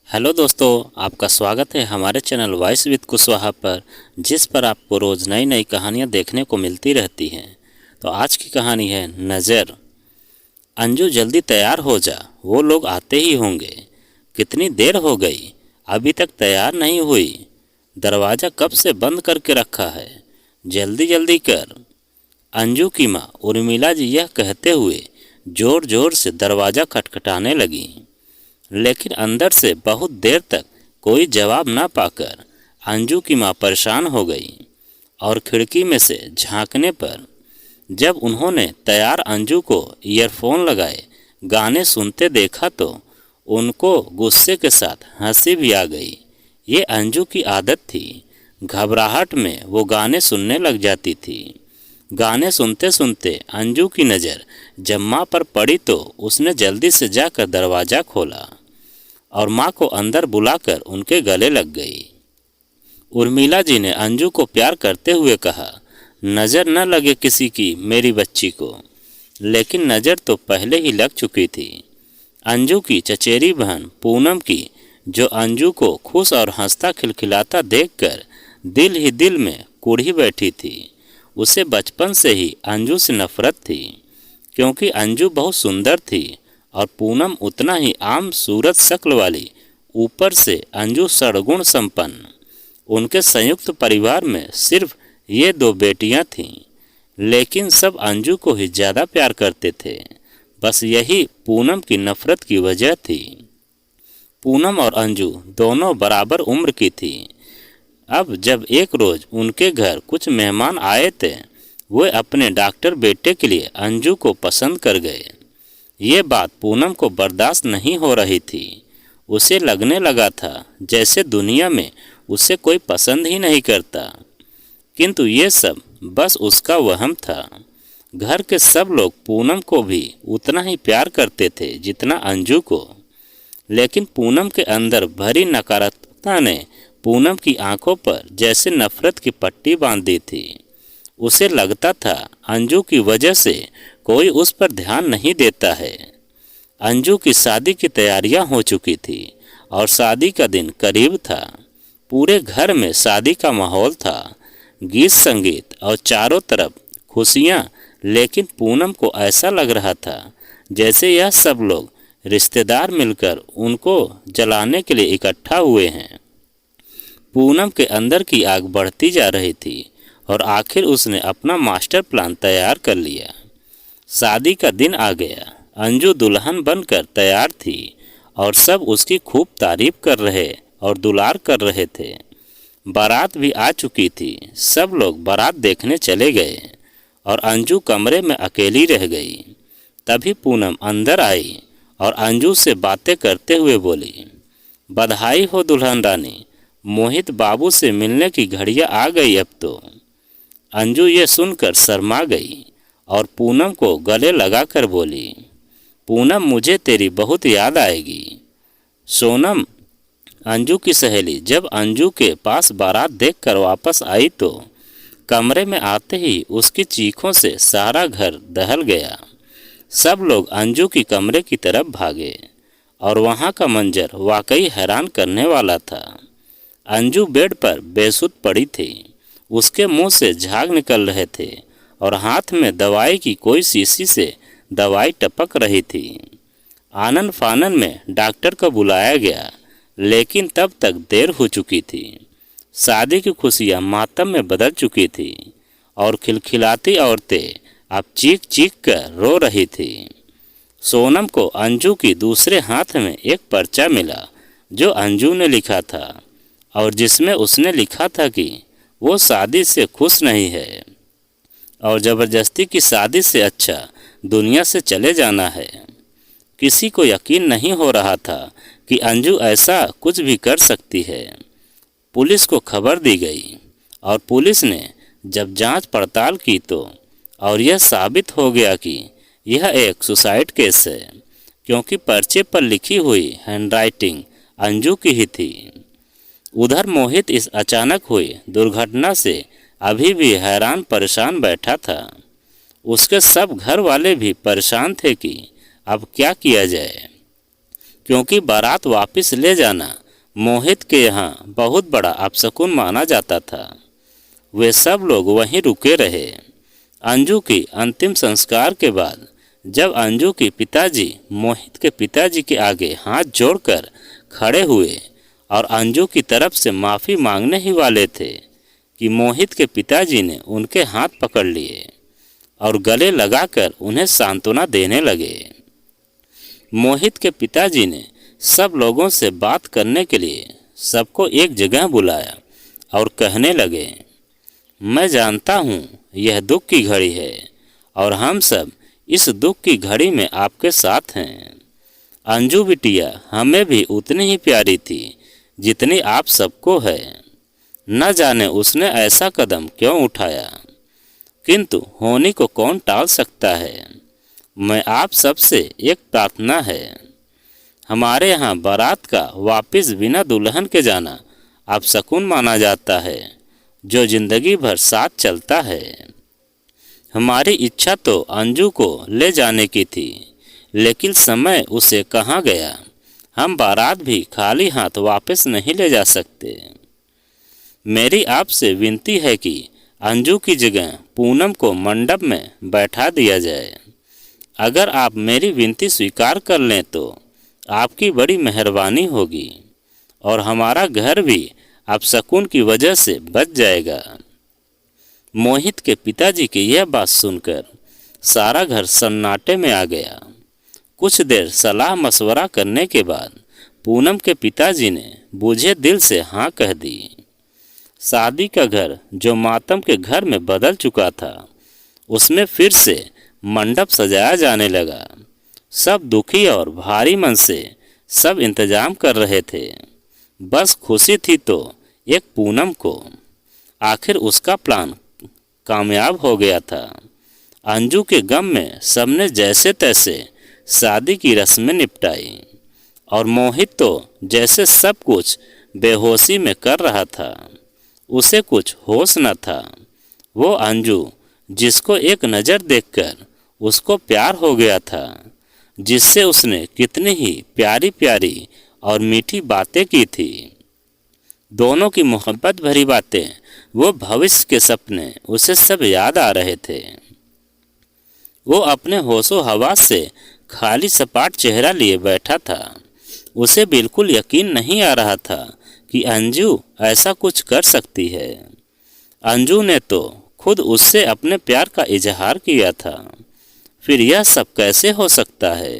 Hello दोस्तों, आपका स्वागत है हमारे चैनल वॉइस विद कुशवाहा पर, जिस पर आपको रोज़ नई नई कहानियाँ देखने को मिलती रहती हैं। तो आज की कहानी है नज़र। अंजू जल्दी तैयार हो जा, वो लोग आते ही होंगे। कितनी देर हो गई, अभी तक तैयार नहीं हुई। दरवाज़ा कब से बंद करके रखा है, जल्दी जल्दी कर। अंजू की माँ उर्मिला जी यह कहते हुए ज़ोर ज़ोर से दरवाज़ा खटखटाने लगी, लेकिन अंदर से बहुत देर तक कोई जवाब ना पाकर अंजू की माँ परेशान हो गई। और खिड़की में से झांकने पर जब उन्होंने तैयार अंजू को ईयरफोन लगाए गाने सुनते देखा तो उनको गुस्से के साथ हंसी भी आ गई। ये अंजू की आदत थी, घबराहट में वो गाने सुनने लग जाती थी। गाने सुनते सुनते अंजू की नज़र जब माँ पर पड़ी तो उसने जल्दी से जाकर दरवाज़ा खोला और माँ को अंदर बुलाकर उनके गले लग गई। उर्मिला जी ने अंजू को प्यार करते हुए कहा, नज़र न लगे किसी की मेरी बच्ची को। लेकिन नज़र तो पहले ही लग चुकी थी। अंजू की चचेरी बहन पूनम की, जो अंजू को खुश और हंसता खिलखिलाता देखकर दिल ही दिल में कुढ़ी बैठी थी। उसे बचपन से ही अंजू से नफरत थी, क्योंकि अंजू बहुत सुंदर थी और पूनम उतना ही आम सूरत शक्ल वाली। ऊपर से अंजू सड़गुण संपन्न। उनके संयुक्त परिवार में सिर्फ ये दो बेटियां थीं, लेकिन सब अंजू को ही ज़्यादा प्यार करते थे। बस यही पूनम की नफरत की वजह थी। पूनम और अंजू दोनों बराबर उम्र की थी। अब जब एक रोज़ उनके घर कुछ मेहमान आए थे, वे अपने डॉक्टर बेटे के लिए अंजू को पसंद कर गए। ये बात पूनम को बर्दाश्त नहीं हो रही थी। उसे लगने लगा था जैसे दुनिया में उसे कोई पसंद ही नहीं करता। किंतु ये सब बस उसका वहम था। घर के सब लोग पूनम को भी उतना ही प्यार करते थे जितना अंजू को। लेकिन पूनम के अंदर भरी नकारात्मकता ने पूनम की आंखों पर जैसे नफरत की पट्टी बांध दी थी। उसे लगता था अंजू की वजह से कोई उस पर ध्यान नहीं देता है। अंजू की शादी की तैयारियां हो चुकी थी और शादी का दिन करीब था। पूरे घर में शादी का माहौल था, गीत संगीत और चारों तरफ खुशियां। लेकिन पूनम को ऐसा लग रहा था जैसे यह सब लोग रिश्तेदार मिलकर उनको जलाने के लिए इकट्ठा हुए हैं। पूनम के अंदर की आग बढ़ती जा रही थी और आखिर उसने अपना मास्टर प्लान तैयार कर लिया। शादी का दिन आ गया। अंजू दुल्हन बनकर तैयार थी और सब उसकी खूब तारीफ कर रहे और दुलार कर रहे थे। बारात भी आ चुकी थी। सब लोग बारात देखने चले गए और अंजू कमरे में अकेली रह गई। तभी पूनम अंदर आई और अंजू से बातें करते हुए बोली, बधाई हो दुल्हन रानी, मोहित बाबू से मिलने की घड़ियां आ गई अब तो। अंजू ये सुनकर शर्मा गई और पूनम को गले लगाकर बोली, पूनम मुझे तेरी बहुत याद आएगी। सोनम, अंजू की सहेली, जब अंजू के पास बारात देखकर वापस आई तो कमरे में आते ही उसकी चीखों से सारा घर दहल गया। सब लोग अंजू की कमरे की तरफ भागे और वहाँ का मंजर वाकई हैरान करने वाला था। अंजू बेड पर बेसुध पड़ी थी। उसके मुंह से झाग निकल रहे थे और हाथ में दवाई की कोई शीशी से दवाई टपक रही थी। आनन फानन में डॉक्टर को बुलाया गया, लेकिन तब तक देर हो चुकी थी। शादी की खुशियां मातम में बदल चुकी थी और खिलखिलाती औरतें अब चीख चीख कर रो रही थी। सोनम को अंजू की दूसरे हाथ में एक पर्चा मिला जो अंजू ने लिखा था और जिसमें उसने लिखा था कि वो शादी से खुश नहीं है और ज़बरदस्ती की शादी से अच्छा दुनिया से चले जाना है। किसी को यकीन नहीं हो रहा था कि अंजू ऐसा कुछ भी कर सकती है। पुलिस को खबर दी गई और पुलिस ने जब जांच पड़ताल की तो और यह साबित हो गया कि यह एक सुसाइड केस है, क्योंकि पर्चे पर लिखी हुई हैंडराइटिंग अंजू की ही थी। उधर मोहित इस अचानक हुई दुर्घटना से अभी भी हैरान परेशान बैठा था। उसके सब घर वाले भी परेशान थे कि अब क्या किया जाए, क्योंकि बारात वापस ले जाना मोहित के यहाँ बहुत बड़ा अपशकुन माना जाता था। वे सब लोग वहीं रुके रहे। अंजू की अंतिम संस्कार के बाद जब अंजू के पिताजी मोहित के पिताजी के आगे हाथ जोड़कर खड़े हुए और अंजू की तरफ से माफ़ी मांगने ही वाले थे कि मोहित के पिताजी ने उनके हाथ पकड़ लिए और गले लगाकर उन्हें सांत्वना देने लगे। मोहित के पिताजी ने सब लोगों से बात करने के लिए सबको एक जगह बुलाया और कहने लगे, मैं जानता हूँ यह दुख की घड़ी है और हम सब इस दुख की घड़ी में आपके साथ हैं। अंजू बिटिया हमें भी उतनी ही प्यारी थी जितनी आप सबको है। न जाने उसने ऐसा कदम क्यों उठाया, किंतु होनी को कौन टाल सकता है। मैं आप सबसे एक प्रार्थना है, हमारे यहाँ बारात का वापस बिना दुल्हन के जाना अपशकुन माना जाता है जो जिंदगी भर साथ चलता है। हमारी इच्छा तो अंजू को ले जाने की थी, लेकिन समय उसे कहाँ गया। हम बारात भी खाली हाथ वापस नहीं ले जा सकते। मेरी आपसे विनती है कि अंजू की जगह पूनम को मंडप में बैठा दिया जाए। अगर आप मेरी विनती स्वीकार कर लें तो आपकी बड़ी मेहरबानी होगी और हमारा घर भी अपशकुन की वजह से बच जाएगा। मोहित के पिताजी की यह बात सुनकर सारा घर सन्नाटे में आ गया। कुछ देर सलाह मशवरा करने के बाद पूनम के पिताजी ने बूझे दिल से हाँ कह दी। शादी का घर जो मातम के घर में बदल चुका था, उसमें फिर से मंडप सजाया जाने लगा। सब दुखी और भारी मन से सब इंतजाम कर रहे थे। बस खुशी थी तो एक पूनम को। आखिर उसका प्लान कामयाब हो गया था। अंजू के गम में सबने जैसे तैसे शादी की रस्में निपटाई और मोहित तो जैसे सब कुछ बेहोशी में कर रहा था। उसे कुछ होश न था। वो अंजू जिसको एक नज़र देखकर उसको प्यार हो गया था, जिससे उसने कितनी ही प्यारी प्यारी और मीठी बातें की थी। दोनों की मोहब्बत भरी बातें, वो भविष्य के सपने उसे सब याद आ रहे थे। वो अपने होशो हवास से खाली सपाट चेहरा लिए बैठा था। उसे बिल्कुल यकीन नहीं आ रहा था कि अंजू ऐसा कुछ कर सकती है। अंजू ने तो खुद उससे अपने प्यार का इजहार किया था, फिर यह सब कैसे हो सकता है।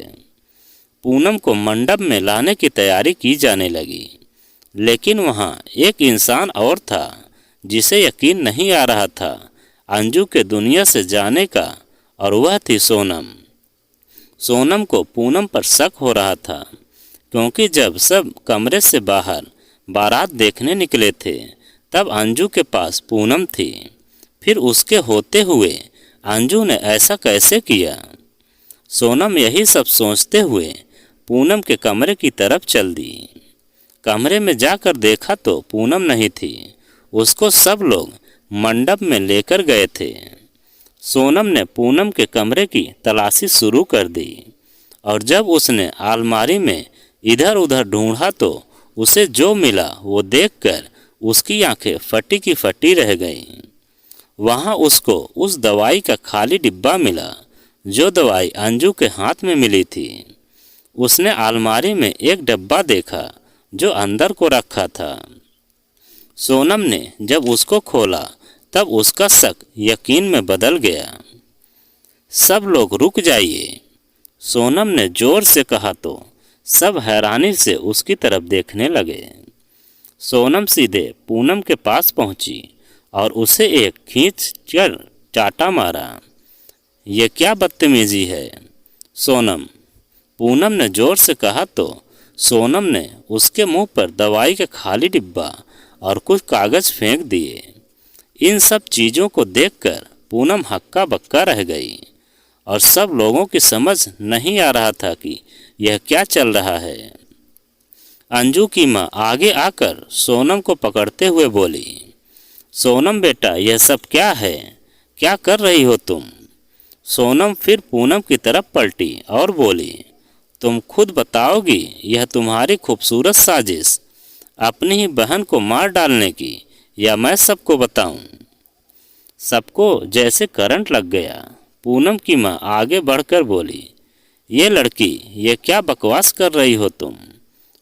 पूनम को मंडप में लाने की तैयारी की जाने लगी, लेकिन वहाँ एक इंसान और था जिसे यकीन नहीं आ रहा था अंजू के दुनिया से जाने का, और वह थी सोनम। सोनम को पूनम पर शक हो रहा था, क्योंकि जब सब कमरे से बाहर बारात देखने निकले थे तब अंजू के पास पूनम थी। फिर उसके होते हुए अंजू ने ऐसा कैसे किया। सोनम यही सब सोचते हुए पूनम के कमरे की तरफ चल दी। कमरे में जाकर देखा तो पूनम नहीं थी। उसको सब लोग मंडप में लेकर गए थे। सोनम ने पूनम के कमरे की तलाशी शुरू कर दी और जब उसने अलमारी में इधर उधर ढूंढा तो उसे जो मिला वो देखकर उसकी आंखें फटी की फटी रह गईं। वहाँ उसको उस दवाई का खाली डिब्बा मिला जो दवाई अंजू के हाथ में मिली थी। उसने अलमारी में एक डब्बा देखा जो अंदर को रखा था। सोनम ने जब उसको खोला तब उसका शक यकीन में बदल गया। सब लोग रुक जाइए, सोनम ने जोर से कहा तो सब हैरानी से उसकी तरफ देखने लगे। सोनम सीधे पूनम के पास पहुंची और उसे एक खींच कर चाटा मारा। ये क्या बदतमीजी है सोनम, पूनम ने जोर से कहा तो सोनम ने उसके मुंह पर दवाई के खाली डिब्बा और कुछ कागज फेंक दिए। इन सब चीज़ों को देखकर पूनम हक्का बक्का रह गई और सब लोगों की समझ नहीं आ रहा था कि यह क्या चल रहा है। अंजू की माँ आगे आकर सोनम को पकड़ते हुए बोली, सोनम बेटा यह सब क्या है, क्या कर रही हो तुम। सोनम फिर पूनम की तरफ पलटी और बोली, तुम खुद बताओगी यह तुम्हारी खूबसूरत साजिश अपनी ही बहन को मार डालने की, या मैं सबको बताऊं? सबको जैसे करंट लग गया। पूनम की माँ आगे बढ़कर बोली, ये लड़की, ये क्या बकवास कर रही हो तुम?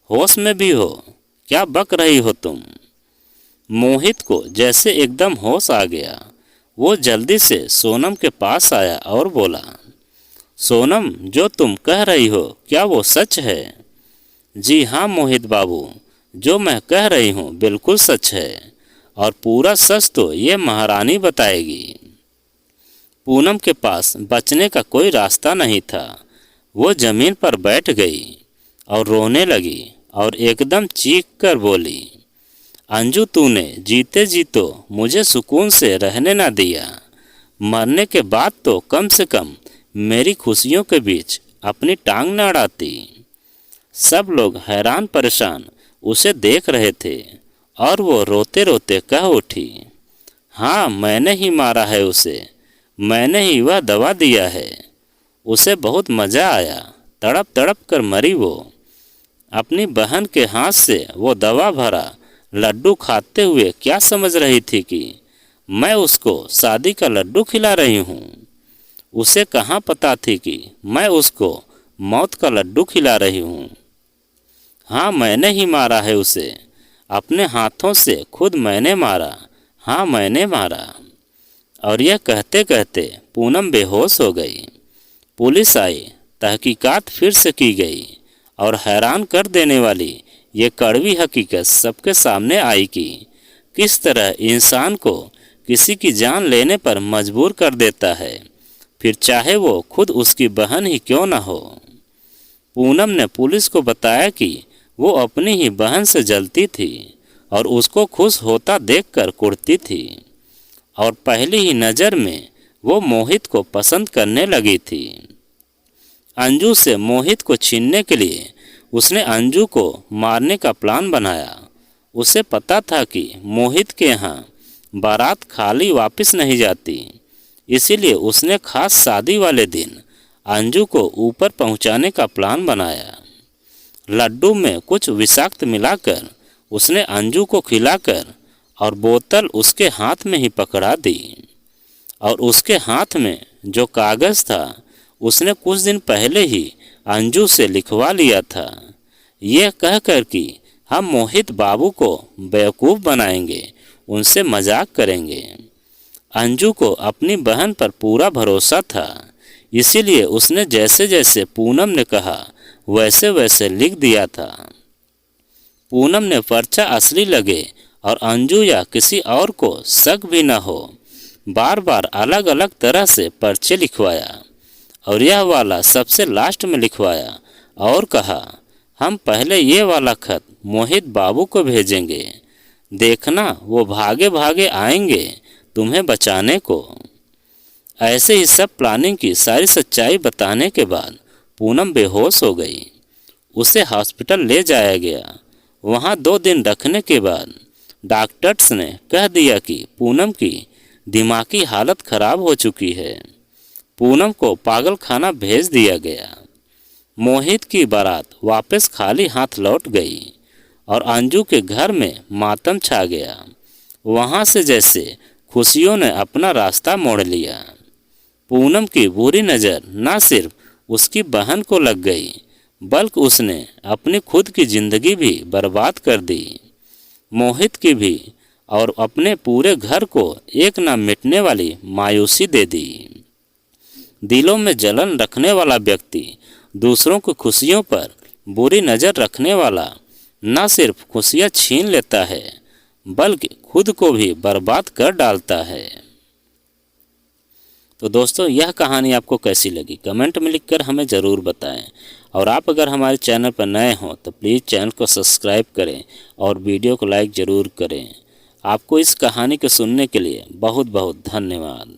होश में भी हो? क्या बक रही हो तुम? मोहित को जैसे एकदम होश आ गया। वो जल्दी से सोनम के पास आया और बोला, सोनम, जो तुम कह रही हो क्या वो सच है? जी हाँ मोहित बाबू, जो मैं कह रही हूँ बिल्कुल सच है, और पूरा सच तो ये महारानी बताएगी। पूनम के पास बचने का कोई रास्ता नहीं था। वो जमीन पर बैठ गई और रोने लगी और एकदम चीख कर बोली, अंजू, तूने जीते जी तो मुझे सुकून से रहने ना दिया। मरने के बाद तो कम से कम मेरी खुशियों के बीच अपनी टांग न अड़ाती। सब लोग हैरान परेशान उसे देख रहे थे और वो रोते रोते कह उठी, हाँ, मैंने ही मारा है उसे, मैंने ही वह दवा दिया है। उसे बहुत मज़ा आया, तड़प तड़प कर मरी वो। अपनी बहन के हाथ से वो दवा भरा लड्डू खाते हुए क्या समझ रही थी कि मैं उसको शादी का लड्डू खिला रही हूँ। उसे कहाँ पता थी कि मैं उसको मौत का लड्डू खिला रही हूँ। हाँ, मैंने ही मारा है उसे, अपने हाथों से खुद मैंने मारा, हाँ मैंने मारा। और यह कहते कहते पूनम बेहोश हो गई। पुलिस आई, तहकीकात फिर से की गई और हैरान कर देने वाली ये कड़वी हकीकत सबके सामने आई कि किस तरह इंसान को किसी की जान लेने पर मजबूर कर देता है, फिर चाहे वो खुद उसकी बहन ही क्यों न हो। पूनम ने पुलिस को बताया कि वो अपनी ही बहन से जलती थी और उसको खुश होता देखकर कुढ़ती थी, और पहली ही नज़र में वो मोहित को पसंद करने लगी थी। अंजू से मोहित को छीनने के लिए उसने अंजू को मारने का प्लान बनाया। उसे पता था कि मोहित के यहाँ बारात खाली वापस नहीं जाती, इसीलिए उसने खास शादी वाले दिन अंजू को ऊपर पहुँचाने का प्लान बनाया। लड्डू में कुछ विषाक्त मिलाकर उसने अंजू को खिलाकर और बोतल उसके हाथ में ही पकड़ा दी, और उसके हाथ में जो कागज़ था उसने कुछ दिन पहले ही अंजू से लिखवा लिया था, यह कहकर कि हम मोहित बाबू को बेवकूफ़ बनाएंगे, उनसे मजाक करेंगे। अंजू को अपनी बहन पर पूरा भरोसा था, इसीलिए उसने जैसे जैसे पूनम ने कहा वैसे वैसे लिख दिया था। पूनम ने पर्चा असली लगे और अंजू या किसी और को शक भी न हो, बार बार अलग अलग तरह से पर्चे लिखवाया, और यह वाला सबसे लास्ट में लिखवाया और कहा, हम पहले ये वाला खत मोहित बाबू को भेजेंगे, देखना वो भागे भागे आएंगे तुम्हें बचाने को। ऐसे ही सब प्लानिंग की सारी सच्चाई बताने के बाद पूनम बेहोश हो गई। उसे हॉस्पिटल ले जाया गया। वहाँ 2 दिन रखने के बाद डॉक्टर्स ने कह दिया कि पूनम की दिमागी हालत खराब हो चुकी है। पूनम को पागल खाना भेज दिया गया। मोहित की बारात वापस खाली हाथ लौट गई और अंजू के घर में मातम छा गया। वहाँ से जैसे खुशियों ने अपना रास्ता मोड़ लिया। पूनम की बुरी नज़र न सिर्फ उसकी बहन को लग गई, बल्कि उसने अपनी खुद की ज़िंदगी भी बर्बाद कर दी, मोहित की भी, और अपने पूरे घर को एक ना मिटने वाली मायूसी दे दी। दिलों में जलन रखने वाला व्यक्ति दूसरों की खुशियों पर बुरी नज़र रखने वाला न सिर्फ खुशियाँ छीन लेता है, बल्कि खुद को भी बर्बाद कर डालता है। तो दोस्तों, यह कहानी आपको कैसी लगी कमेंट में लिखकर हमें ज़रूर बताएं, और आप अगर हमारे चैनल पर नए हों तो प्लीज़ चैनल को सब्सक्राइब करें और वीडियो को लाइक ज़रूर करें। आपको इस कहानी को सुनने के लिए बहुत बहुत धन्यवाद।